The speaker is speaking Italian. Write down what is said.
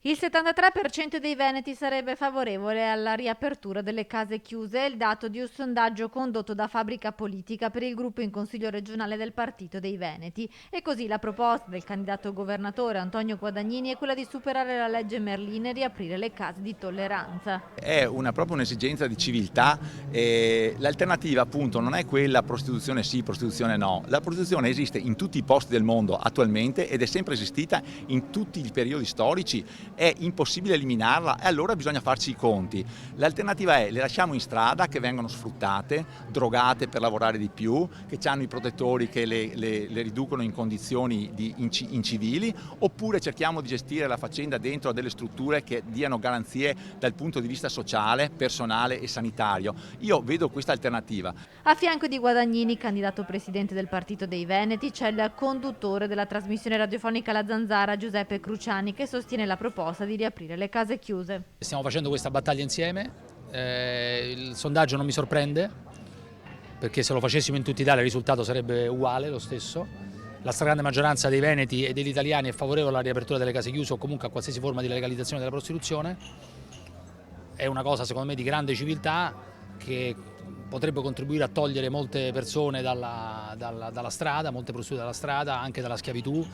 Il 73% dei veneti sarebbe favorevole alla riapertura delle case chiuse, è il dato di un sondaggio condotto da Fabbrica Politica per il gruppo in Consiglio regionale del Partito dei Veneti. E così la proposta del candidato governatore Antonio Guadagnini è quella di superare la legge Merlin e riaprire le case di tolleranza. È proprio un'esigenza di civiltà e l'alternativa appunto non è quella prostituzione sì, prostituzione no. La prostituzione esiste in tutti i posti del mondo attualmente ed è sempre esistita in tutti i periodi storici, è impossibile eliminarla e allora bisogna farci i conti. L'alternativa è le lasciamo in strada che vengono sfruttate, drogate per lavorare di più, che hanno i protettori che le riducono in condizioni incivili, oppure cerchiamo di gestire la faccenda dentro a delle strutture che diano garanzie dal punto di vista sociale, personale e sanitario. Io vedo questa alternativa. A fianco di Guadagnini, candidato presidente del Partito dei Veneti, c'è il conduttore della trasmissione radiofonica La Zanzara, Giuseppe Cruciani, che sostiene la proposta di riaprire le case chiuse. Stiamo facendo questa battaglia insieme, il sondaggio non mi sorprende, perché se lo facessimo in tutta Italia il risultato sarebbe uguale, lo stesso. La stragrande maggioranza dei veneti e degli italiani è favorevole alla riapertura delle case chiuse o comunque a qualsiasi forma di legalizzazione della prostituzione. È una cosa secondo me di grande civiltà che potrebbe contribuire a togliere molte persone dalla strada, molte prostitute dalla strada, anche dalla schiavitù,